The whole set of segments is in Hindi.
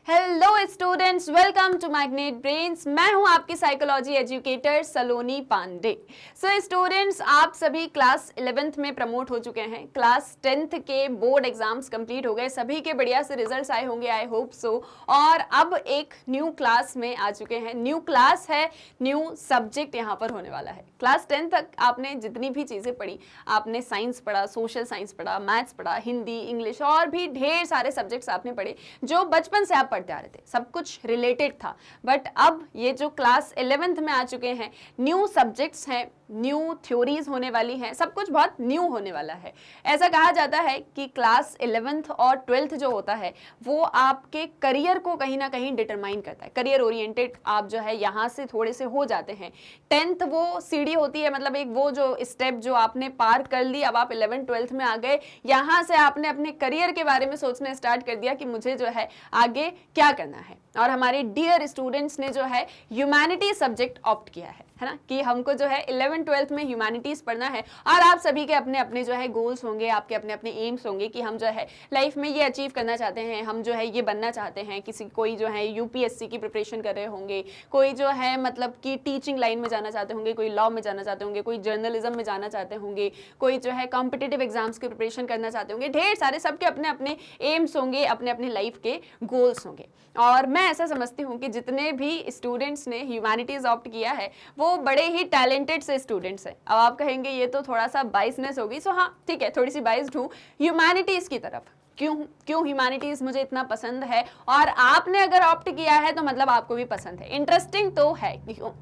Hello students, welcome to Magnet Brains. मैं हूं आपकी psychology educator Saloni Pandey. So students, आप सभी क्लास 11th में प्रमोट हो चुके हैं। क्लास 10th के बोर्ड एग्जाम्स कंप्लीट हो गए, सभी के बढ़िया से रिजल्ट्स आए होंगे, आई होप सो। और अब एक न्यू क्लास में आ चुके हैं। न्यू क्लास है, न्यू सब्जेक्ट यहाँ पर होने वाला है। क्लास 10 तक आपने जितनी भी चीज़ें पढ़ी, आपने साइंस पढ़ा, सोशल साइंस पढ़ा, मैथ्स पढ़ा, हिंदी, इंग्लिश और भी ढेर सारे सब्जेक्ट्स आपने पढ़े जो बचपन से आप पढ़ते आ रहे थे, सब कुछ रिलेटेड था। बट अब ये जो क्लास 11th में आ चुके हैं, न्यू सब्जेक्ट्स हैं, न्यू थ्योरीज होने वाली हैं, सब कुछ बहुत न्यू होने वाला है। ऐसा कहा जाता है कि क्लास 11th और 12th जो होता है वो आपके करियर को कहीं ना कहीं डिटरमाइन करता है। करियर ओरिएंटेड आप जो है यहाँ से थोड़े से हो जाते हैं। 10th वो सीढ़ी होती है, मतलब एक वो जो स्टेप जो आपने पार कर ली, अब आप 11th 12th में आ गए। यहाँ से आपने अपने करियर के बारे में सोचना स्टार्ट कर दिया कि मुझे जो है आगे क्या करना है। और हमारे डियर स्टूडेंट्स ने जो है ह्यूमैनिटी सब्जेक्ट ऑप्ट किया है ना, कि हमको जो है 11th 12th में ह्यूमैनिटीज पढ़ना है। और आप सभी के अपने अपने जो है गोल्स होंगे, आपके अपने अपने एम्स होंगे कि हम जो है लाइफ में ये अचीव करना चाहते हैं, हम जो है ये बनना चाहते हैं। कोई जो है यूपीएससी की प्रिपरेशन कर रहे होंगे, कोई जो है मतलब कि टीचिंग लाइन में जाना चाहते होंगे, कोई लॉ में जाना चाहते होंगे, कोई जर्नलिज्म में जाना चाहते होंगे, कोई जो है कॉम्पिटिटिव एग्जाम्स की प्रिपरेशन करना चाहते होंगे। ढेर सारे सबके अपने अपने एम्स होंगे, अपने अपने लाइफ के गोल्स होंगे। और मैं ऐसा समझती हूँ कि जितने भी स्टूडेंट्स ने ह्यूमैनिटीज ऑप्ट किया है वो बड़े ही टैलेंटेड से स्टूडेंट्स हैं। अब आप कहेंगे ये तो थोड़ा सा बाइसनेस होगी, सो हाँ ठीक है, थोड़ी सी बाइस्ड हूँ ह्यूमैनिटीज की तरफ। क्यों ह्यूमैनिटीज मुझे इतना पसंद है, और आपने अगर ऑप्ट किया है तो मतलब आपको भी पसंद है। इंटरेस्टिंग तो है।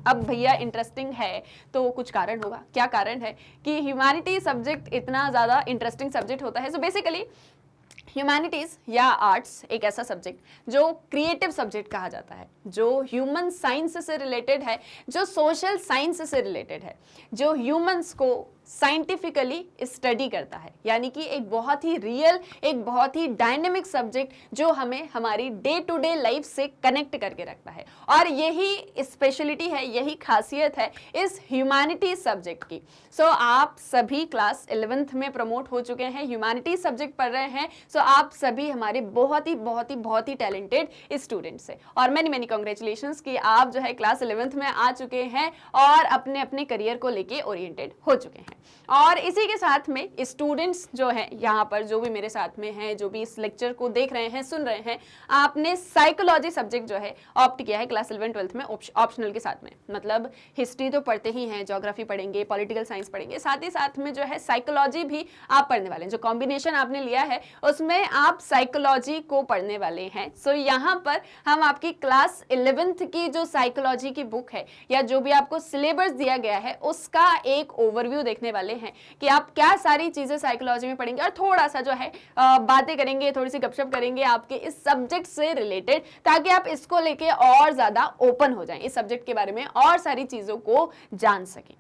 अब भैया इंटरेस्टिंग है तो कुछ कारण होगा। क्या कारण है कि ह्यूमैनिटी सब्जेक्ट इतना ज़्यादा इंटरेस्टिंग सब्जेक्ट होता है? सो बेसिकली ह्यूमैनिटीज या आर्ट्स एक ऐसा सब्जेक्ट जो क्रिएटिव सब्जेक्ट कहा जाता है, जो ह्यूमन साइंस से रिलेटेड है, जो सोशल साइंस से रिलेटेड है, जो ह्यूमंस को साइंटिफिकली स्टडी करता है। यानी कि एक बहुत ही रियल, एक बहुत ही डायनेमिक सब्जेक्ट जो हमें हमारी डे टू डे लाइफ से कनेक्ट करके रखता है। और यही स्पेशलिटी है, यही खासियत है इस ह्यूमैनिटीज सब्जेक्ट की। सो आप सभी क्लास 11th में प्रमोट हो चुके हैं, ह्यूमैनिटीज सब्जेक्ट पढ़ रहे हैं। सो आप सभी हमारे बहुत ही टैलेंटेड स्टूडेंट्स हैं। और मैनी कॉन्ग्रेचुलेशंस कि आप जो है क्लास 11th में आ चुके हैं और अपने अपने करियर को लेके ओरिएंटेड हो चुके हैं। और इसी के साथ में स्टूडेंट्स जो हैं यहाँ पर, जो भी मेरे साथ में हैं, जो भी इस लेक्चर को देख रहे हैं, सुन रहे हैं, आपने साइकोलॉजी सब्जेक्ट जो है ऑप्ट किया है क्लास 11 12th में ऑप्शनल के साथ में। मतलब हिस्ट्री तो पढ़ते ही हैं, ज्योग्राफी पढ़ेंगे, पॉलिटिकल साइंस पढ़ेंगे, साथ ही साथ में जो है साइकोलॉजी भी आप पढ़ने वाले हैं। जो कॉम्बिनेशन आपने लिया है उसमें आप साइकोलॉजी को पढ़ने वाले हैं। सो यहाँ पर हम आपकी क्लास 11th की जो साइकोलॉजी की बुक है या जो भी आपको सिलेबस दिया गया है उसका एक ओवरव्यू देखने वाले हैं कि आप क्या सारी चीजें साइकोलॉजी में पढ़ेंगे, और थोड़ा सा जो है बातें करेंगे, थोड़ी सी गपशप करेंगे आपके इस सब्जेक्ट से रिलेटेड, ताकि आप इसको लेके और ज्यादा ओपन हो जाएं, इस सब्जेक्ट के बारे में और सारी चीजों को जान सकें।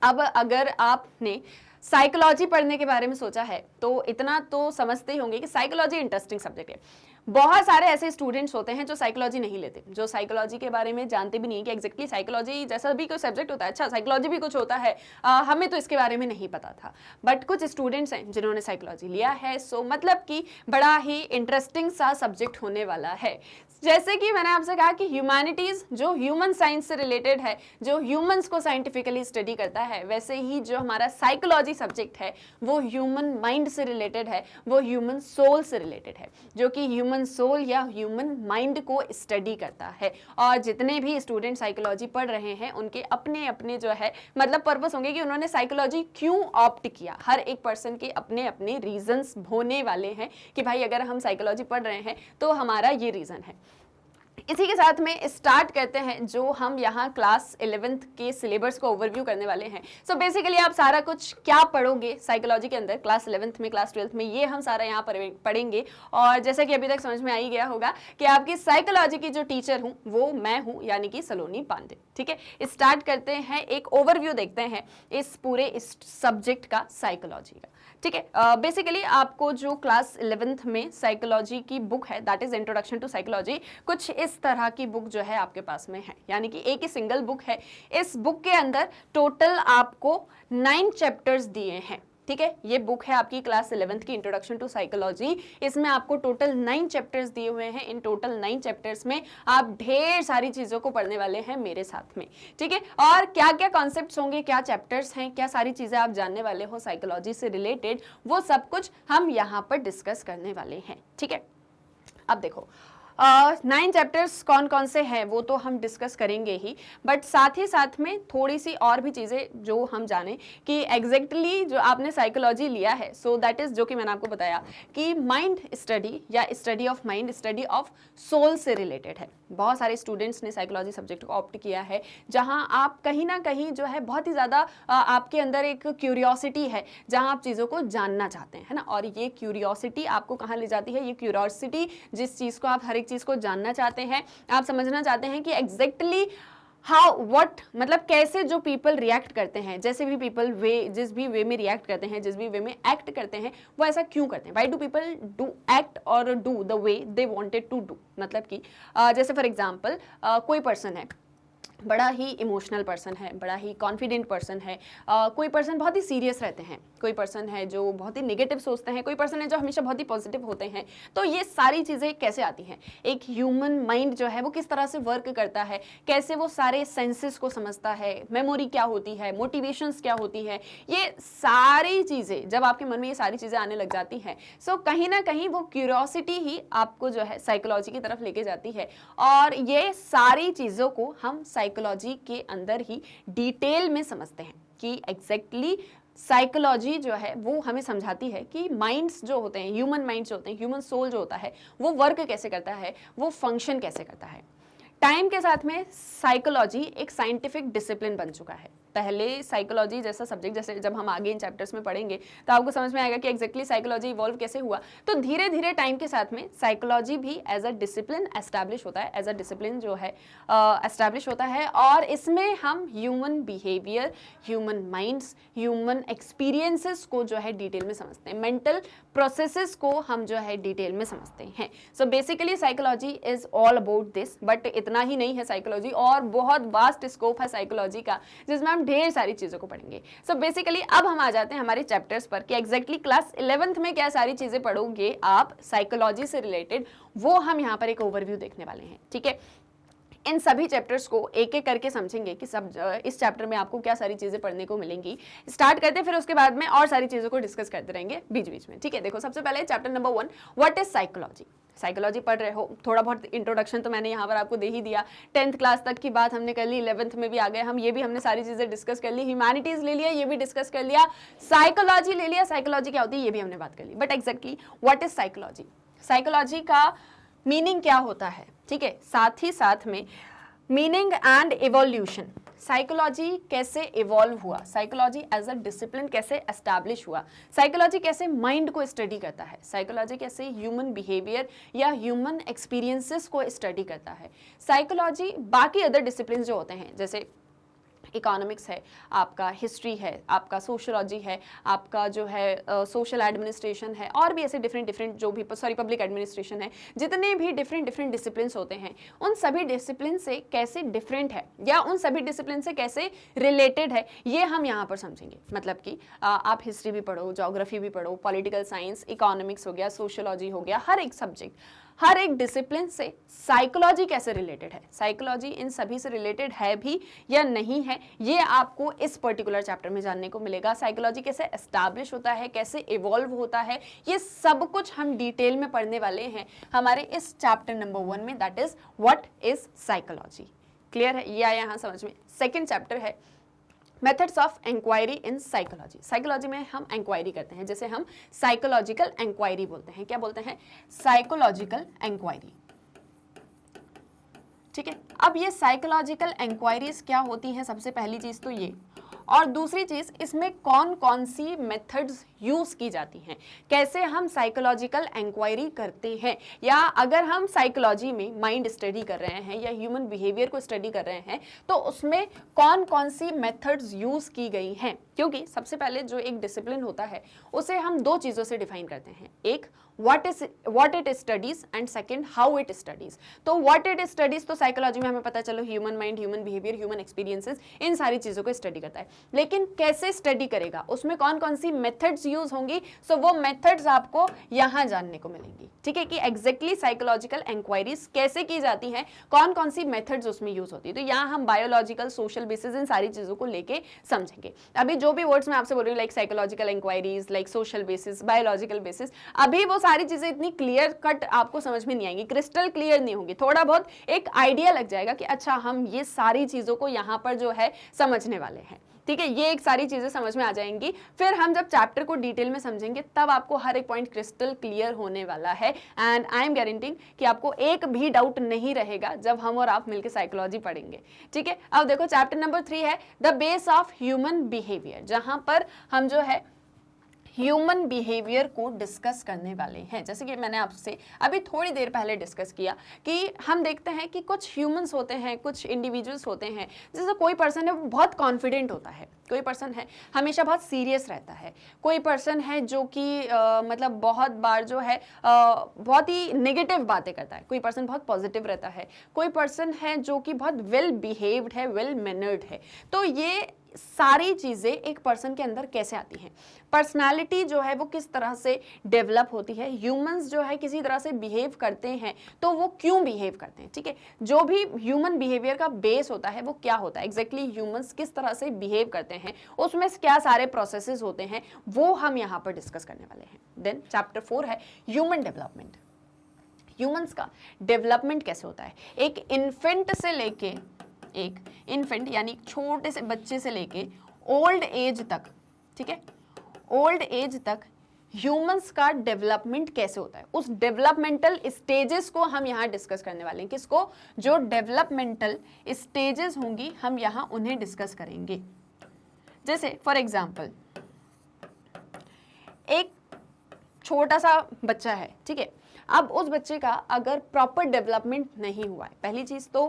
अब अगर आपने साइकोलॉजी पढ़ने के बारे में सोचा है तो इतना तो समझते ही होंगे कि साइकोलॉजी इंटरेस्टिंग सब्जेक्ट है। बहुत सारे ऐसे स्टूडेंट्स होते हैं जो साइकोलॉजी नहीं लेते, जो साइकोलॉजी के बारे में जानते भी नहीं कि एग्जैक्टली साइकोलॉजी जैसा भी कोई सब्जेक्ट होता है, अच्छा साइकोलॉजी भी कुछ होता है, हमें तो इसके बारे में नहीं पता था। बट कुछ स्टूडेंट्स हैं जिन्होंने साइकोलॉजी लिया है। सो मतलब कि बड़ा ही इंटरेस्टिंग सा सब्जेक्ट होने वाला है। जैसे कि मैंने आपसे कहा कि ह्यूमैनिटीज जो ह्यूमन साइंस से रिलेटेड है, जो ह्यूमंस को साइंटिफिकली स्टडी करता है, वैसे ही जो हमारा साइकोलॉजी सब्जेक्ट है वो ह्यूमन माइंड से रिलेटेड है, वो ह्यूमन सोल से रिलेटेड है, जो कि ह्यूमन सोल या ह्यूमन माइंड को स्टडी करता है। और जितने भी स्टूडेंट साइकोलॉजी पढ़ रहे हैं उनके अपने अपने जो है मतलब पर्पस होंगे कि उन्होंने साइकोलॉजी क्यों ऑप्ट किया। हर एक पर्सन के अपने अपने रीजंस होने वाले हैं कि भाई अगर हम साइकोलॉजी पढ़ रहे हैं तो हमारा ये रीजन है। इसी के साथ में स्टार्ट करते हैं जो हम यहाँ क्लास 11th के सिलेबस को ओवरव्यू करने वाले हैं। सो बेसिकली आप सारा कुछ क्या पढ़ोगे साइकोलॉजी के अंदर क्लास 11th में, क्लास 12th में, ये हम सारा यहाँ पर पढ़ेंगे। और जैसा कि अभी तक समझ में आ ही गया होगा कि आपकी साइकोलॉजी की जो टीचर हूँ वो मैं हूँ, यानी कि सलोनी पांडे। ठीक है, स्टार्ट करते हैं, एक ओवरव्यू देखते हैं इस पूरे इस सब्जेक्ट का, साइकोलॉजी का। ठीक है, बेसिकली आपको जो क्लास 11th में साइकोलॉजी की बुक है, that is introduction to psychology, कुछ इस तरह की बुक जो है आपके पास में है, यानी कि एक ही सिंगल बुक है। इस बुक के अंदर टोटल आपको 9 चैप्टर्स दिए हैं। ठीक है। ये बुक है आपकी क्लास 11th की इंट्रोडक्शन टू साइकोलॉजी। इसमें आपको टोटल 9 चैप्टर्स दिए हुए हैं। इन टोटल 9 चैप्टर्स में आप ढेर सारी चीजों को पढ़ने वाले हैं मेरे साथ में, ठीक है। और क्या क्या कॉन्सेप्ट्स होंगे, क्या चैप्टर्स हैं, क्या सारी चीजें आप जानने वाले हो साइकोलॉजी से रिलेटेड, वो सब कुछ हम यहाँ पर डिस्कस करने वाले हैं, ठीक है। अब देखो 9 चैप्टर्स कौन कौन से हैं वो तो हम डिस्कस करेंगे ही, बट साथ ही साथ में थोड़ी सी और भी चीज़ें जो हम जाने कि एग्जैक्टली जो आपने साइकोलॉजी लिया है, सो दैट इज़ जो कि मैंने आपको बताया कि माइंड स्टडी या study of mind, study of soul से रिलेटेड है। बहुत सारे स्टूडेंट्स ने साइकोलॉजी सब्जेक्ट को ऑप्ट किया है, जहाँ आप कहीं ना कहीं जो है बहुत ही ज़्यादा आपके अंदर एक क्यूरियोसिटी है, जहाँ आप चीज़ों को जानना चाहते हैं, है ना। और ये क्यूरियोसिटी आपको कहाँ ले जाती है, ये क्यूरियोसिटी जिस चीज़ को आप हर एक चीज़ को जानना चाहते हैं, आप समझना चाहते हैं कि एग्जैक्टली हाउ व्हाट, मतलब कैसे जो पीपल रिएक्ट करते हैं, जैसे भी पीपल जिस भी वे में रिएक्ट करते हैं, जिस भी वे में एक्ट करते हैं, वो ऐसा क्यों करते हैं, why do people do act और do the way they wanted to do. मतलब कि जैसे फॉर एग्जांपल कोई पर्सन है, बड़ा ही इमोशनल पर्सन है, बड़ा ही कॉन्फिडेंट पर्सन है, कोई पर्सन बहुत ही सीरियस रहते हैं, कोई पर्सन है जो बहुत ही नेगेटिव सोचते हैं, कोई पर्सन है जो हमेशा बहुत ही पॉजिटिव होते हैं। तो ये सारी चीज़ें कैसे आती हैं, एक ह्यूमन माइंड जो है वो किस तरह से वर्क करता है, कैसे वो सारे सेंसेस को समझता है, मेमोरी क्या होती है, मोटिवेशंस क्या होती है, ये सारी चीज़ें जब आपके मन में ये सारी चीज़ें आने लग जाती हैं, सो कहीं ना कहीं वो क्यूरियोसिटी ही आपको जो है साइकोलॉजी की तरफ लेके जाती है। और ये सारी चीज़ों को हम साइकोलॉजी के अंदर ही डिटेल में समझते हैं कि एग्जैक्टली साइकोलॉजी जो है वो हमें समझाती है कि माइंड्स जो होते हैं, ह्यूमन माइंड्स जो होते हैं, ह्यूमन सोल जो होता है वो वर्क कैसे करता है, वो फंक्शन कैसे करता है। टाइम के साथ में साइकोलॉजी एक साइंटिफिक डिसिप्लिन बन चुका है। पहले साइकोलॉजी जैसा सब्जेक्ट, जैसे जब हम आगे इन चैप्टर्स में पढ़ेंगे तो आपको समझ में आएगा कि एग्जैक्टली साइकोलॉजी इवॉल्व कैसे हुआ। तो धीरे धीरे टाइम के साथ में साइकोलॉजी भी एज अ डिसिप्लिन एस्टैब्लिश होता है, एज अ डिसिप्लिन जो है एस्टैब्लिश होता है। और इसमें हम human behaviour, human minds, human experiences को जो है डिटेल में समझते हैं, मेंटल प्रोसेसेस को हम जो है डिटेल में समझते हैं। So basically psychology is all about this, but इतना ही नहीं है साइकोलॉजी, और बहुत वास्ट स्कोप है साइकोलॉजी का, जिसमें हम ढेर सारी चीज़ों को पढ़ेंगे। सो बेसिकली अब हम आ जाते हैं हमारे चैप्टर्स पर कि एग्जैक्टली क्लास 11th में क्या सारी चीज़ें पढ़ोगे आप साइकोलॉजी से रिलेटेड, वो हम यहाँ पर एक ओवरव्यू देखने वाले हैं, ठीक है। इन सभी चैप्टर्स को एक एक करके समझेंगे कि सब इस चैप्टर में आपको क्या सारी चीज़ें पढ़ने को मिलेंगी। स्टार्ट करते हैं, फिर उसके बाद में और सारी चीज़ों को डिस्कस करते रहेंगे बीच बीच में, ठीक है। देखो सबसे पहले chapter number 1, what is psychology. Psychology पढ़ रहे हो, थोड़ा बहुत इंट्रोडक्शन तो मैंने यहाँ पर आपको दे ही दिया। 10th क्लास तक की बात हमने कर ली, 11th में भी आ गए हम, ये भी हमने सारी चीज़ें डिस्कस कर ली। ह्यूमैनिटीज़ ले लिया, ये भी डिस्कस कर लिया। साइकोलॉजी ले लिया, साइकोलॉजी क्या होती है ये भी हमने बात कर ली। But exactly what is psychology, psychology का मीनिंग क्या होता है, ठीक है। साथ ही साथ में मीनिंग एंड इवोल्यूशन, साइकोलॉजी कैसे इवॉल्व हुआ, साइकोलॉजी एज अ डिसिप्लिन कैसे एस्टैब्लिश हुआ, साइकोलॉजी कैसे माइंड को स्टडी करता है, साइकोलॉजी कैसे ह्यूमन बिहेवियर या ह्यूमन एक्सपीरियंसेस को स्टडी करता है। साइकोलॉजी बाकी अदर डिसिप्लिन जो होते हैं, जैसे इकोनॉमिक्स है, आपका हिस्ट्री है, आपका सोशोलॉजी है, आपका जो है सोशल एडमिनिस्ट्रेशन है, और भी ऐसे डिफरेंट जो भी पब्लिक एडमिनिस्ट्रेशन है, जितने भी डिफरेंट डिसिप्लिन्स होते हैं, उन सभी डिसिप्लिन से कैसे डिफरेंट है या उन सभी डिसिप्लिन से कैसे रिलेटेड है, ये हम यहाँ पर समझेंगे। मतलब कि आप हिस्ट्री भी पढ़ो, ज्योग्राफी भी पढ़ो, पॉलिटिकल साइंस, इकोनॉमिक्स हो गया, सोशोलॉजी हो गया, हर एक सब्जेक्ट, हर एक डिसिप्लिन से साइकोलॉजी कैसे रिलेटेड है, साइकोलॉजी इन सभी से रिलेटेड है भी या नहीं है, ये आपको इस पर्टिकुलर चैप्टर में जानने को मिलेगा। साइकोलॉजी कैसे एस्टैब्लिश होता है, कैसे इवॉल्व होता है, ये सब कुछ हम डिटेल में पढ़ने वाले हैं हमारे इस चैप्टर नंबर 1 में, that is what is psychology. Clear है, ये आया यहाँ समझ में। सेकेंड चैप्टर है methods of inquiry in psychology. Psychology में हम इंक्वायरी करते हैं, जैसे हम साइकोलॉजिकल इंक्वायरी बोलते हैं। क्या बोलते हैं? साइकोलॉजिकल इंक्वायरी, ठीक है। अब ये साइकोलॉजिकल इंक्वायरीज क्या होती हैं, सबसे पहली चीज तो ये, और दूसरी चीज इसमें कौन कौन सी मेथड्स यूज की जाती हैं, कैसे हम साइकोलॉजिकल इंक्वायरी करते हैं, या अगर हम साइकोलॉजी में माइंड स्टडी कर रहे हैं या ह्यूमन बिहेवियर को स्टडी कर रहे हैं तो उसमें कौन कौन सी मेथड्स यूज की गई हैं। क्योंकि सबसे पहले जो एक डिसिप्लिन होता है उसे हम दो चीजों से डिफाइन करते हैं, एक what it studies and second how it studies। तो what it studies तो साइकोलॉजी में हमें पता चलो human mind, human behaviour, human experiences, इन सारी चीजों को स्टडी करता है। लेकिन कैसे स्टडी करेगा, उसमें कौन कौन सी मेथड्स यूज होंगी, सो वो मेथड्स आपको यहां जानने को मिलेंगी। ठीक है, कि एग्जैक्टली साइकोलॉजिकल इंक्वायरीज कैसे की जाती हैं, कौन कौन सी मेथड्स उसमें यूज होती है। तो यहाँ हम बायोलॉजिकल, सोशल बेसिस, इन सारी चीजों को लेके समझेंगे। अभी जो भी वर्ड्स मैं आपसे बोल रही हूँ like psychological inquiries, like social basis, biological basis, अभी वो सारी चीजें इतनी क्लियर कट आपको समझ में नहीं आएंगी, क्रिस्टल क्लियर नहीं होंगी। थोड़ा बहुत एक आइडिया लग जाएगा कि अच्छा हम ये सारी चीजों को यहाँ पर जो है समझने वाले हैं। ठीक है, ये एक सारी चीजें समझ में आ जाएंगी। फिर हम जब चैप्टर को डिटेल में समझेंगे तब आपको हर एक पॉइंट क्रिस्टल क्लियर होने वाला है। एंड आई एम गारंटिंग कि आपको एक भी डाउट नहीं रहेगा जब हम और आप मिलकर साइकोलॉजी पढ़ेंगे। ठीक है, अब देखो चैप्टर नंबर 3 है the base of human behaviour, जहां पर हम जो है ह्यूमन बिहेवियर को डिस्कस करने वाले हैं। जैसे कि मैंने आपसे अभी थोड़ी देर पहले डिस्कस किया कि हम देखते हैं कि कुछ ह्यूमंस होते हैं, कुछ इंडिविजुअल्स होते हैं, जैसे कोई पर्सन है वो बहुत कॉन्फिडेंट होता है, कोई पर्सन है हमेशा बहुत सीरियस रहता है, कोई पर्सन है जो कि मतलब बहुत बार जो है बहुत ही नेगेटिव बातें करता है, कोई पर्सन बहुत पॉजिटिव रहता है, कोई पर्सन है जो कि बहुत वेल बिहेव्ड है, वेल मैनर्ड है। तो ये सारी चीजें एक पर्सन के अंदर कैसे आती हैं, पर्सनालिटी जो है वो किस तरह से डेवलप होती है, ह्यूमंस जो है किसी तरह से बिहेव करते हैं तो वो क्यों बिहेव करते हैं। ठीक है, जो भी ह्यूमन बिहेवियर का बेस होता है वो क्या होता है, एग्जैक्टली ह्यूमंस किस तरह से बिहेव करते हैं, उसमें क्या सारे प्रोसेसेस होते हैं, वो हम यहाँ पर डिस्कस करने वाले हैं। देन चैप्टर 4 है ह्यूमन डेवलपमेंट। ह्यूमंस का डेवलपमेंट कैसे होता है, एक इन्फेंट से लेके, एक इन्फेंट यानी छोटे से बच्चे से लेके ओल्ड एज तक, ठीक है, ओल्ड एज तक ह्यूमंस का डेवलपमेंट कैसे होता है, उस डेवलपमेंटल स्टेजेस को हम यहाँ डिस्कस करने वाले हैं। किसको, जो डेवलपमेंटल स्टेजेस होंगी हम यहाँ उन्हें डिस्कस करेंगे। जैसे फॉर एग्जाम्पल एक छोटा सा बच्चा है, ठीक है, अब उस बच्चे का अगर प्रॉपर डेवलपमेंट नहीं हुआ है, पहली चीज़ तो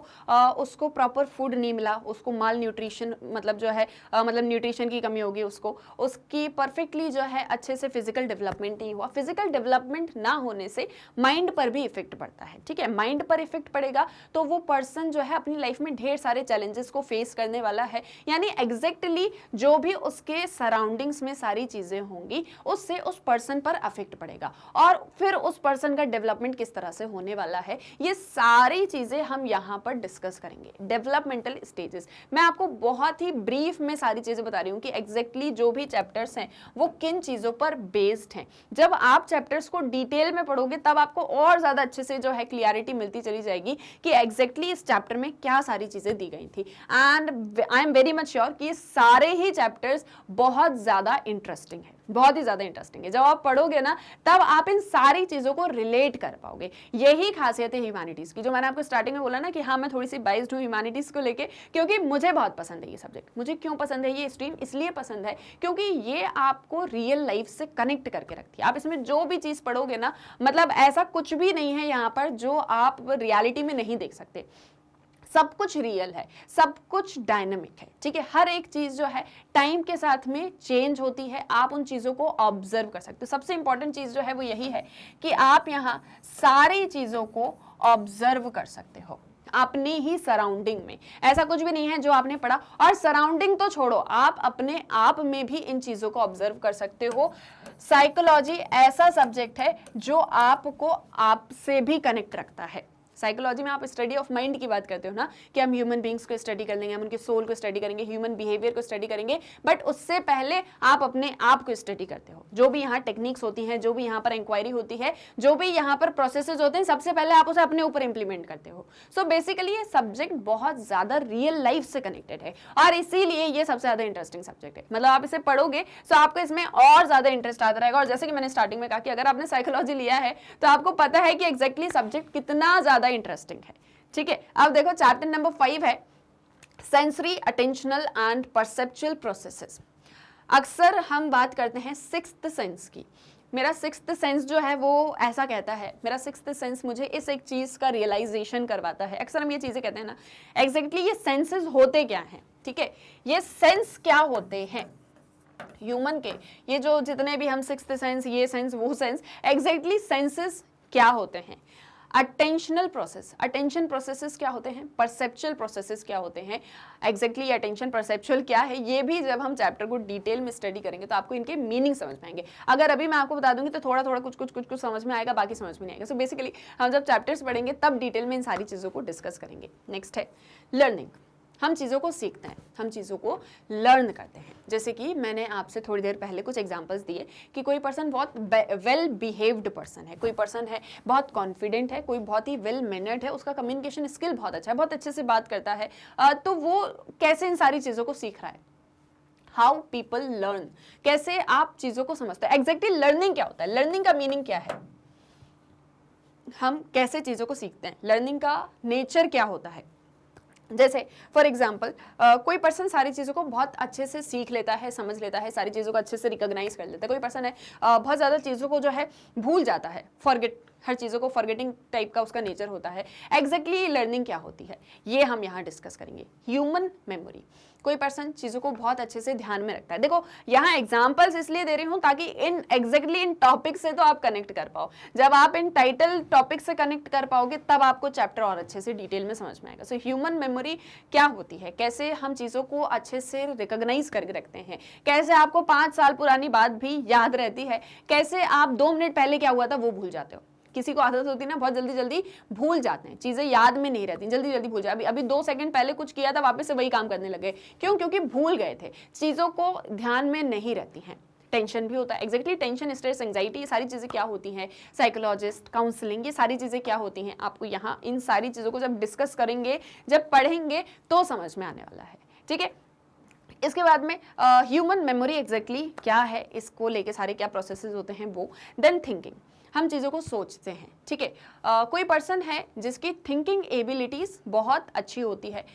उसको प्रॉपर फूड नहीं मिला, उसको माल न्यूट्रिशन मतलब जो है मतलब न्यूट्रिशन की कमी होगी, उसकी परफेक्टली जो है अच्छे से फिजिकल डेवलपमेंट नहीं हुआ। फिजिकल डेवलपमेंट ना होने से माइंड पर भी इफेक्ट पड़ता है। ठीक है, माइंड पर इफेक्ट पड़ेगा तो वो पर्सन जो है अपनी लाइफ में ढेर सारे चैलेंजेस को फेस करने वाला है। यानी एग्जैक्टली जो भी उसके सराउंडिंग्स में सारी चीज़ें होंगी उससे उस पर्सन पर अफेक्ट पड़ेगा, और फिर उस पर्सन का डेवलपमेंट किस तरह से होने वाला है, ये सारी चीजें हम यहां पर डिस्कस करेंगे। डेवलपमेंटल स्टेजेस मैं आपको बहुत ही ब्रीफ में सारी चीजें बता रही हूं कि एग्जैक्टली जो भी चैप्टर्स हैं वो किन चीजों पर बेस्ड हैं। जब आप चैप्टर्स को डिटेल में पढ़ोगे तब आपको और ज्यादा अच्छे से जो है क्लियरिटी मिलती चली जाएगी कि एग्जैक्टली इस चैप्टर में क्या सारी चीजें दी गई थी। And I am very much sure कि सारे ही चैप्टर्स बहुत ज्यादा इंटरेस्टिंग है, बहुत ही ज्यादा इंटरेस्टिंग है। जब आप पढ़ोगे ना तब आप इन सारी चीजों को रिलेट कर पाओगे। यही खासियत है ह्यूमैनिटीज की, जो मैंने आपको स्टार्टिंग में बोला ना कि हाँ मैं थोड़ी सी बाइस्ड हूँ ह्यूमैनिटीज को लेके, क्योंकि मुझे बहुत पसंद है ये सब्जेक्ट। मुझे क्यों पसंद है ये स्ट्रीम, इसलिए पसंद है क्योंकि ये आपको रियल लाइफ से कनेक्ट करके रखती है। आप इसमें जो भी चीज पढ़ोगे ना, मतलब ऐसा कुछ भी नहीं है यहाँ पर जो आप रियलिटी में नहीं देख सकते। सब कुछ रियल है, सब कुछ डायनामिक है। ठीक है, हर एक चीज जो है टाइम के साथ में चेंज होती है, आप उन चीजों को ऑब्जर्व कर सकते हो। सबसे इंपॉर्टेंट चीज जो है वो यही है कि आप यहाँ सारी चीजों को ऑब्जर्व कर सकते हो अपनी ही सराउंडिंग में। ऐसा कुछ भी नहीं है जो आपने पढ़ा, और सराउंडिंग तो छोड़ो, आप अपने आप में भी इन चीजों को ऑब्जर्व कर सकते हो। साइकोलॉजी ऐसा सब्जेक्ट है जो आपको आपसे भी कनेक्ट रखता है। साइकोलॉजी में आप स्टडी ऑफ माइंड की बात करते हो ना, कि हम ह्यूमन बींग्स को स्टडी कर लेंगे, हम उनके सोल को स्टडी करेंगे, ह्यूमन बिहेवियर को स्टडी करेंगे, बट उससे पहले आप अपने आप को स्टडी करते हो। जो भी यहाँ टेक्निक्स होती हैं, जो भी यहाँ पर इंक्वायरी होती है, जो भी यहाँ पर प्रोसेसेस होते हैं, सबसे पहले आप उसे अपने ऊपर इंप्लीमेंट करते हो। सो बेसिकली ये सब्जेक्ट बहुत ज्यादा रियल लाइफ से कनेक्टेड है, और इसीलिए ये सबसे ज्यादा इंटरेस्टिंग सब्जेक्ट है। मतलब आप इसे पढ़ोगे तो आपको इसमें और ज्यादा इंटरेस्ट आता रहेगा। और जैसे कि मैंने स्टार्टिंग में कहा कि अगर आपने साइकोलॉजी लिया है तो आपको पता है कि एग्जैक्टली सब्जेक्ट कितना ज्यादा इंटरेस्टिंग है। ठीक है, अब देखो चैप्टर नंबर 5 है sensory, attentional and perceptual processes. अक्सर हम बात करते हैं सिक्स्थ सेंस की। मेरा सिक्स्थ सेंस जो है वो ऐसा कहता है, मेरा सिक्स्थ सेंस मुझे इस एक चीज़ का रियलाइजेशन करवाता है। अक्सर हम ये चीज़ें कहते हैं ना, एग्जैक्टली ये सेंसेस होते क्या हैं, ठीक है, ये सेंस क्या होते हैं ह्यूमन के, ये जो जितने भी हम सिक्स्थ सेंस, ये सेंस, वो सेंस, एग्जैक्टली सेंसेस क्या होते हैं। अटेंशनल प्रोसेस, अटेंशन प्रोसेसेस क्या होते हैं, परसेप्चुअल प्रोसेसेस क्या होते हैं, एग्जैक्टली अटेंशन परसेप्चुअल क्या है, ये भी जब हम चैप्टर को डिटेल में स्टडी करेंगे तो आपको इनके मीनिंग समझ में आएंगे। अगर अभी मैं आपको बता दूंगी तो थोड़ा थोड़ा कुछ समझ में आएगा, बाकी समझ में नहीं आएगा। सो बेसिकली हम जब चैप्टर्स पढ़ेंगे तब डिटेल में इन सारी चीज़ों को डिस्कस करेंगे। नेक्स्ट है लर्निंग। हम चीज़ों को सीखते हैं, हम चीज़ों को लर्न करते हैं। जैसे कि मैंने आपसे थोड़ी देर पहले कुछ एग्जांपल्स दिए कि कोई पर्सन बहुत वेल बिहेव्ड पर्सन है, कोई पर्सन है बहुत कॉन्फिडेंट है, कोई बहुत ही वेल मैनर्ड है, उसका कम्युनिकेशन स्किल बहुत अच्छा है, बहुत अच्छे से बात करता है, तो वो कैसे इन सारी चीज़ों को सीख रहा है। हाउ पीपल लर्न, कैसे आप चीज़ों को समझते हैं। एग्जैक्टली लर्निंग क्या होता है, लर्निंग का मीनिंग क्या है, हम कैसे चीज़ों को सीखते हैं, लर्निंग का नेचर क्या होता है। जैसे फॉर एग्जाम्पल कोई पर्सन सारी चीज़ों को बहुत अच्छे से सीख लेता है, समझ लेता है, सारी चीज़ों को अच्छे से रिकॉग्नाइज कर लेता है। कोई पर्सन है बहुत ज़्यादा चीज़ों को जो है भूल जाता है, फॉरगेट, हर चीज़ों को फॉरगेटिंग टाइप का उसका नेचर होता है। एग्जैक्टली लर्निंग क्या होती है ये हम यहाँ डिस्कस करेंगे। ह्यूमन मेमोरी, कोई पर्सन चीज़ों को बहुत अच्छे से ध्यान में रखता है। देखो यहाँ एग्जाम्पल्स इसलिए दे रही हूँ ताकि इन एग्जैक्टली इन टॉपिक से तो आप कनेक्ट कर पाओ। जब आप इन टाइटल टॉपिक से कनेक्ट कर पाओगे तब आपको चैप्टर और अच्छे से डिटेल में समझ में आएगा। सो ह्यूमन मेमोरी क्या होती है, कैसे हम चीज़ों को अच्छे से रिकॉग्नाइज करके रखते हैं, कैसे आपको 5 साल पुरानी बात भी याद रहती है, कैसे आप 2 मिनट पहले क्या हुआ था वो भूल जाते हो। किसी को आदत होती है ना, बहुत जल्दी जल्दी भूल जाते हैं, चीज़ें याद में नहीं रहती, जल्दी जल्दी भूल जाए। अभी 2 सेकंड पहले कुछ किया था, वापस से वही काम करने लगे, क्यों, क्योंकि भूल गए थे, चीज़ों को ध्यान में नहीं रहती हैं। टेंशन भी होता है, एग्जैक्टली टेंशन, स्ट्रेस, एंजाइटी, ये सारी चीज़ें क्या होती हैं, साइकोलॉजिस्ट, काउंसलिंग, ये सारी चीज़ें क्या होती हैं, आपको यहाँ इन सारी चीज़ों को जब डिस्कस करेंगे, जब पढ़ेंगे तो समझ में आने वाला है, ठीक है। इसके बाद में ह्यूमन मेमोरी एग्जैक्टली क्या है, इसको लेके सारे क्या प्रोसेसेस होते हैं वो। देन थिंकिंग, हम चीज़ों को सोचते हैं, ठीक है। कोई पर्सन है जिसकी थिंकिंग एबिलिटीज़ बहुत अच्छी होती है,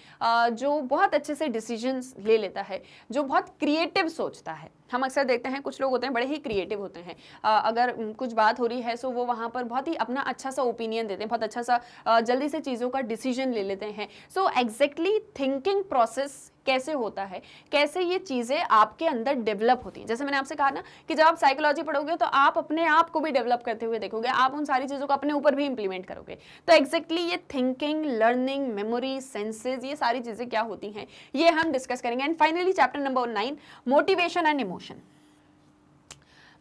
जो बहुत अच्छे से डिसीजंस ले लेता है, जो बहुत क्रिएटिव सोचता है। हम अक्सर देखते हैं कुछ लोग होते हैं बड़े ही क्रिएटिव होते हैं, अगर कुछ बात हो रही है सो वो वहाँ पर बहुत ही अपना अच्छा सा ओपिनियन देते हैं, बहुत अच्छा सा जल्दी से चीज़ों का डिसीजन ले लेते हैं। सो एग्जैक्टली थिंकिंग प्रोसेस कैसे होता है, कैसे ये चीज़ें आपके अंदर डेवलप होती हैं। जैसे मैंने आपसे कहा ना कि जब आप साइकोलॉजी पढ़ोगे तो आप अपने आप को भी डेवलप करते हुए देखोगे, आप उन सारी चीज़ों को अपने ऊपर भी इंप्लीमेंट करोगे। तो एग्जैक्टली ये थिंकिंग, लर्निंग, मेमोरी, सेंसेस, ये सारी चीज़ें क्या होती हैं ये हम डिस्कस करेंगे। And finally chapter number 9, motivation and emotion.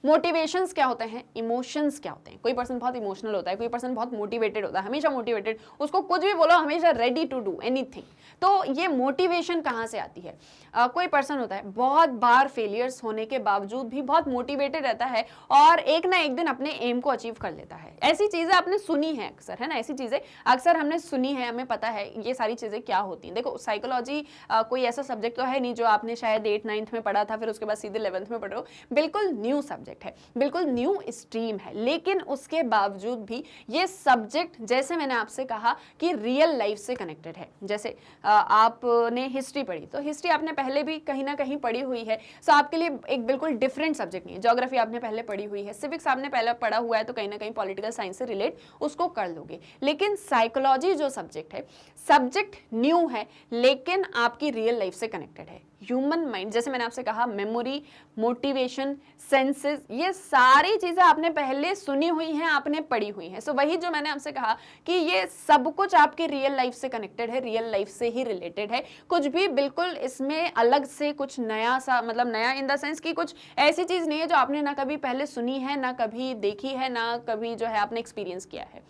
Motivations क्या होते हैं, इमोशंस क्या होते हैं। कोई पर्सन बहुत इमोशनल होता है, कोई पर्सन बहुत मोटिवेटेड होता है, हमेशा मोटिवेटेड, उसको कुछ भी बोलो हमेशा रेडी टू डू एनीथिंग। तो ये मोटिवेशन कहाँ से आती है। कोई पर्सन होता है बहुत बार फेलियर्स होने के बावजूद भी बहुत मोटिवेटेड रहता है और एक ना एक दिन अपने एम को अचीव कर लेता है। ऐसी चीज़ें आपने सुनी है अक्सर, है ना, ऐसी चीज़ें अक्सर हमने सुनी है, हमें पता है ये सारी चीज़ें क्या होती हैं। देखो साइकोलॉजी कोई ऐसा सब्जेक्ट तो है नहीं जो आपने शायद 8th 9th में पढ़ा था फिर उसके बाद सीधे 11th में पढ़ रहे हो। बिल्कुल न्यू सब्जेक्ट है, बिल्कुल न्यू स्ट्रीम है, लेकिन उसके बावजूद भी ये सब्जेक्ट, जैसे मैंने आपसे कहा कि रियल लाइफ से कनेक्टेड है। जैसे आपने हिस्ट्री पढ़ी तो हिस्ट्री आपने पहले भी कहीं ना कहीं पढ़ी हुई है, सो आपके लिए एक बिल्कुल डिफरेंट सब्जेक्ट नहीं है। ज्योग्राफी आपने पहले पढ़ी हुई है, सिविक्स आपने पहले पढ़ा हुआ है, तो कहीं ना कहीं पॉलिटिकल साइंस से रिलेट उसको कर लोगे। लेकिन साइकोलॉजी जो सब्जेक्ट है, सब्जेक्ट न्यू है लेकिन आपकी रियल लाइफ से कनेक्टेड है। ह्यूमन माइंड, जैसे मैंने आपसे कहा, मेमोरी, मोटिवेशन, सेंसेस, ये सारी चीज़ें आपने पहले सुनी हुई हैं, आपने पढ़ी हुई हैं। सो वही जो मैंने आपसे कहा कि ये सब कुछ आपकी रियल लाइफ से कनेक्टेड है, रियल लाइफ से ही रिलेटेड है। कुछ भी बिल्कुल इसमें अलग से कुछ नया सा, मतलब नया इन द सेंस कि कुछ ऐसी चीज़ नहीं है जो आपने ना कभी पहले सुनी है, ना कभी देखी है, ना कभी जो है आपने एक्सपीरियंस किया है।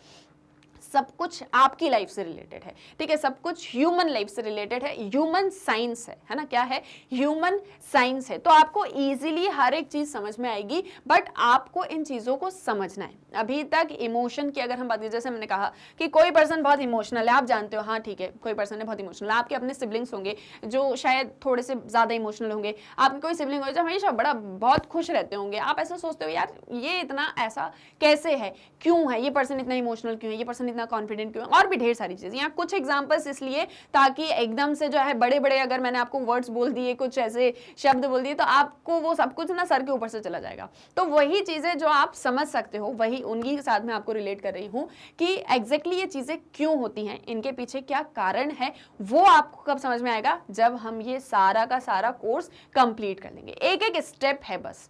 सब कुछ आपकी लाइफ से रिलेटेड है, ठीक है, सब कुछ ह्यूमन लाइफ से रिलेटेड है, ह्यूमन साइंस है ना, क्या है, ह्यूमन साइंस है। तो आपको इजीली हर एक चीज समझ में आएगी, बट आपको इन चीजों को समझना है। अभी तक इमोशन की अगर हम बात करें, जैसे मैंने कहा कि कोई पर्सन बहुत इमोशनल है, आप जानते हो, हाँ ठीक है, कोई पर्सन है बहुत इमोशनल है। आपके अपने सिबलिंग्स होंगे जो शायद थोड़े से ज्यादा इमोशनल होंगे, आपके कोई सिबलिंग होगा जो हमेशा बड़ा बहुत खुश रहते होंगे। आप ऐसा सोचते हो यार ये इतना ऐसा कैसे है, क्यों है, ये पर्सन इतना इमोशनल क्यों है, ये पर्सन इतना इतना कॉन्फिडेंट क्यों है, और भी ढेर सारी चीजें। यहाँ कुछ एग्जांपल्स इसलिए ताकि एकदम से जो है बड़े बड़े अगर मैंने आपको वर्ड्स बोल दिए, कुछ ऐसे शब्द बोल दिए, तो आपको वो सब कुछ ना सर के ऊपर से चला जाएगा। तो वही चीजें जो आप समझ सकते हो, वही उन्हीं के साथ में आपको रिलेट कर रही हूँ कि एग्जैक्टली ये चीजें क्यों होती हैं, इनके पीछे क्या कारण है, वो आपको कब समझ में आएगा, जब हम ये सारा का सारा कोर्स कंप्लीट कर लेंगे। एक एक स्टेप है बस।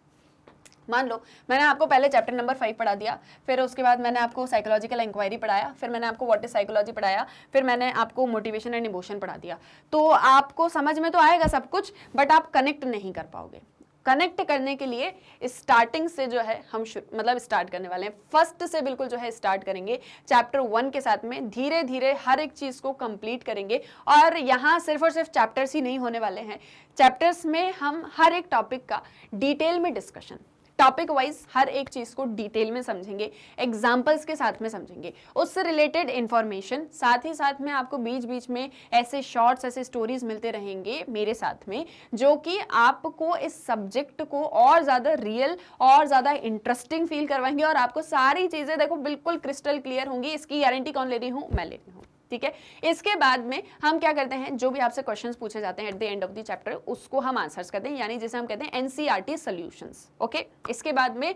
मान लो मैंने आपको पहले चैप्टर नंबर 5 पढ़ा दिया, फिर उसके बाद मैंने आपको साइकोलॉजिकल इंक्वायरी पढ़ाया, फिर मैंने आपको व्हाट इज साइकोलॉजी पढ़ाया, फिर मैंने आपको मोटिवेशन एंड इमोशन पढ़ा दिया। तो आपको समझ में तो आएगा सब कुछ, बट आप कनेक्ट नहीं कर पाओगे। कनेक्ट करने के लिए स्टार्टिंग से जो है हम मतलब स्टार्ट करने वाले हैं, फर्स्ट से बिल्कुल जो है स्टार्ट करेंगे चैप्टर 1 के साथ में। धीरे धीरे हर एक चीज को कंप्लीट करेंगे, और यहाँ सिर्फ और सिर्फ चैप्टर्स ही नहीं होने वाले हैं। चैप्टर्स में हम हर एक टॉपिक का डिटेल में डिस्कशन, टॉपिक वाइज हर एक चीज को डिटेल में समझेंगे, एग्जाम्पल्स के साथ में समझेंगे, उससे रिलेटेड इंफॉर्मेशन। साथ ही साथ में आपको बीच बीच में ऐसे शॉर्ट्स, ऐसे स्टोरीज मिलते रहेंगे मेरे साथ में, जो कि आपको इस सब्जेक्ट को और ज्यादा रियल और ज्यादा इंटरेस्टिंग फील करवाएंगे, और आपको सारी चीजें देखो बिल्कुल क्रिस्टल क्लियर होंगी। इसकी गारंटी कौन ले रही हूँ? मैं ले रही हूँ। ठीक है, इसके बाद में हम क्या करते हैं, जो भी आपसे क्वेश्चंस पूछे जाते हैं at the end of the chapter, उसको हम आंसर्स करते हैं, यानी जिसे हम कहते हैं एनसीईआरटी सॉल्यूशंस। ओके, इसके बाद में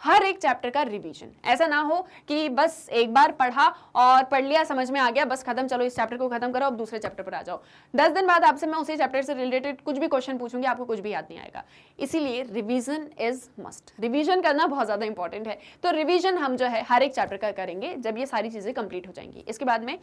हर एक चैप्टर का रिवीजन। ऐसा ना हो कि बस एक बार पढ़ा और पढ़ लिया, समझ में आ गया, बस खत्म, चलो इस चैप्टर को खत्म करो, अब दूसरे चैप्टर पर आ जाओ। 10 दिन बाद आपसे मैं उसी चैप्टर से रिलेटेड कुछ भी क्वेश्चन पूछूंगी, आपको कुछ भी याद नहीं आएगा। इसीलिए रिवीजन इज मस्ट, रिवीजन करना बहुत ज्यादा इंपॉर्टेंट है। तो रिवीजन हम जो है हर एक चैप्टर का करेंगे जब ये सारी चीजें कंप्लीट हो जाएंगी। इसके बाद में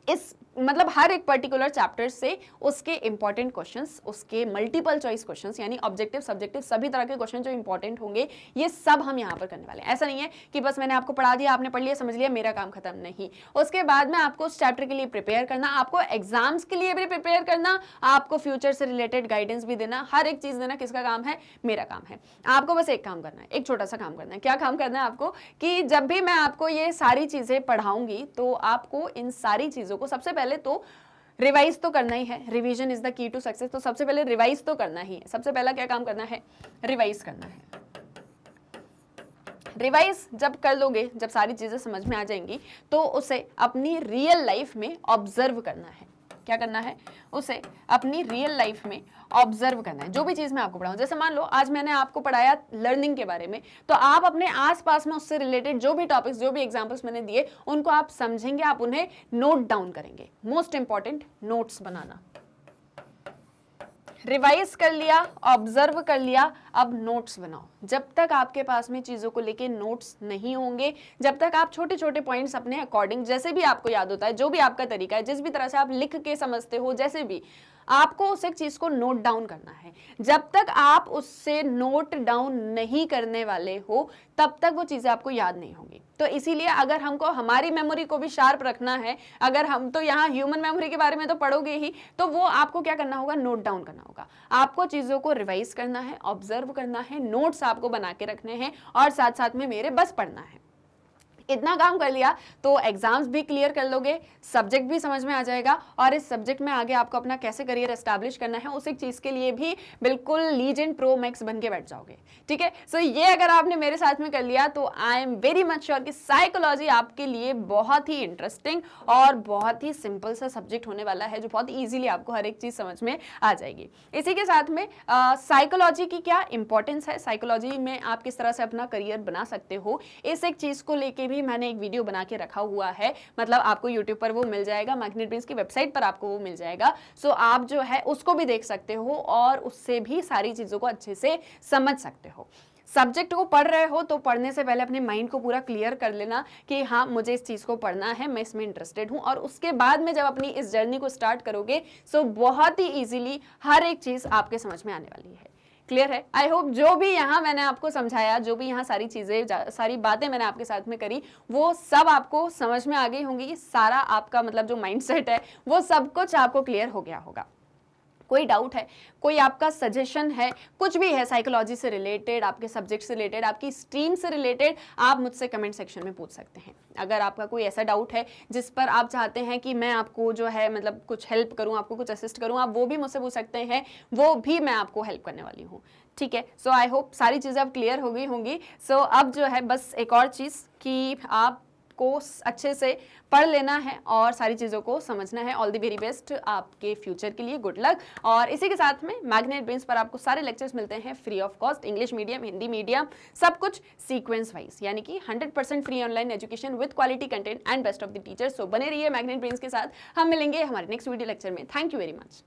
इस मतलब हर एक पर्टिकुलर चैप्टर से उसके इंपॉर्टेंट क्वेश्चंस, उसके मल्टीपल चॉइस क्वेश्चंस, यानी ऑब्जेक्टिव सब्जेक्टिव सभी तरह के क्वेश्चन जो इंपॉर्टेंट होंगे, ये सब हम यहाँ पर करने वाले हैं। ऐसा नहीं है कि बस मैंने आपको पढ़ा दिया, आपने पढ़ लिया, समझ लिया, मेरा काम खत्म। नहीं, उसके बाद में आपको उस चैप्टर के लिए प्रिपेयर करना, आपको एग्जाम्स के लिए भी प्रिपेयर करना, आपको फ्यूचर से रिलेटेड गाइडेंस भी देना, हर एक चीज देना किसका काम है? मेरा काम है। आपको बस एक काम करना है, एक छोटा सा काम करना है। क्या काम करना है आपको? कि जब भी मैं आपको ये सारी चीजें पढ़ाऊंगी, तो आपको इन सारी चीजों को सबसे पहले तो रिवाइज तो करना ही है। Revision is the key to success. तो सबसे पहले रिवाइज तो करना ही है। सबसे पहला क्या काम करना है? रिवाइज करना है। रिवाइज जब कर लोगे, जब सारी चीजें समझ में आ जाएंगी, तो उसे अपनी रियल लाइफ में ऑब्जर्व करना है। क्या करना है? उसे अपनी रियल लाइफ में ऑब्जर्व करना है। जो भी चीज मैं आपको पढ़ाऊं, जैसे मान लो आज मैंने आपको पढ़ाया लर्निंग के बारे में, तो आप अपने आसपास में उससे रिलेटेड जो भी टॉपिक्स, जो भी एग्जांपल्स मैंने दिए, उनको आप समझेंगे, आप उन्हें नोट डाउन करेंगे। मोस्ट इंपॉर्टेंट, नोट्स बनाना। रिवाइज कर लिया, ऑब्जर्व कर लिया, अब नोट्स बनाओ। जब तक आपके पास में चीजों को लेके नोट्स नहीं होंगे, जब तक आप छोटे छोटे पॉइंट्स अपने अकॉर्डिंग, जैसे भी आपको याद होता है, जो भी आपका तरीका है, जिस भी तरह से आप लिख के समझते हो, जैसे भी, आपको उस एक चीज को नोट डाउन करना है। जब तक आप उससे नोट डाउन नहीं करने वाले हो, तब तक वो चीजें आपको याद नहीं होंगी। तो इसीलिए अगर हमको हमारी मेमोरी को भी शार्प रखना है, अगर हम तो यहाँ ह्यूमन मेमोरी के बारे में तो पढ़ोगे ही, तो वो आपको क्या करना होगा? नोट डाउन करना होगा। आपको चीजों को रिवाइज करना है, ऑब्जर्व करना है, नोट्स आपको बना के रखने हैं, और साथ साथ में मेरे बस पढ़ना है। इतना काम कर लिया तो एग्जाम्स भी क्लियर कर लोगे, सब्जेक्ट भी समझ में आ जाएगा, और इस सब्जेक्ट में आगे आपको अपना कैसे करियर एस्टैब्लिश करना है, उस एक चीज के लिए भी बिल्कुल लीजेंड प्रो मैक्स बन के बैठ जाओगे। ठीक है, सो ये अगर आपने मेरे साथ में कर लिया, तो I am very much sure कि साइकोलॉजी आपके लिए बहुत ही इंटरेस्टिंग और बहुत ही सिंपल सा सब्जेक्ट होने वाला है, जो बहुत ईजिली आपको हर एक चीज समझ में आ जाएगी। इसी के साथ में साइकोलॉजी की क्या इंपॉर्टेंस है, साइकोलॉजी में आप किस तरह से अपना करियर बना सकते हो, इस एक चीज को लेके भी मैंने एक वीडियो बना के रखा हुआ है। मतलब आपको YouTube पर वो मिल जाएगा, मैग्नेट ब्रेन्स की वेबसाइट पर आपको वो मिल जाएगा। सो आप जो है उसको भी देख सकते हो, और उससे भी सारी चीजों को अच्छे से समझ सकते हो। सब्जेक्ट को पढ़ रहे हो तो पढ़ने से पहले अपने माइंड को पूरा क्लियर कर लेना कि हाँ, मुझे इस चीज को पढ़ना है, मैं इसमें इंटरेस्टेड हूँ, और उसके बाद में जब अपनी इस जर्नी को स्टार्ट करोगे, सो बहुत ही इजीली हर एक चीज आपके समझ में आने वाली है। क्लियर है? आई होप जो भी यहाँ मैंने आपको समझाया, जो भी यहाँ सारी चीजें, सारी बातें मैंने आपके साथ में करी, वो सब आपको समझ में आ गई होंगी। सारा आपका मतलब जो माइंडसेट है, वो सब कुछ आपको क्लियर हो गया होगा। कोई डाउट है, कोई आपका सजेशन है, कुछ भी है साइकोलॉजी से रिलेटेड, आपके सब्जेक्ट से रिलेटेड, आपकी स्ट्रीम से रिलेटेड, आप मुझसे कमेंट सेक्शन में पूछ सकते हैं। अगर आपका कोई ऐसा डाउट है जिस पर आप चाहते हैं कि मैं आपको जो है मतलब कुछ हेल्प करूं, आपको कुछ असिस्ट करूं, आप वो भी मुझसे पूछ सकते हैं, वो भी मैं आपको हेल्प करने वाली हूँ। ठीक है, सो आई होप सारी चीज़ें अब क्लियर हो गई होंगी। सो अब जो है बस एक और चीज़ कि आप को अच्छे से पढ़ लेना है और सारी चीज़ों को समझना है। ऑल द वेरी बेस्ट आपके फ्यूचर के लिए, गुड लक। और इसी के साथ में मैग्नेट ब्रेन्स पर आपको सारे लेक्चर्स मिलते हैं free of cost, English medium, Hindi medium, सब कुछ सीक्वेंस वाइज, यानी कि 100% free online education with quality content and best of the teachers. So बने रहिए मैग्नेट ब्रेन्स के साथ। हम मिलेंगे हमारे नेक्स्ट वीडियो लेक्चर में। Thank you very much.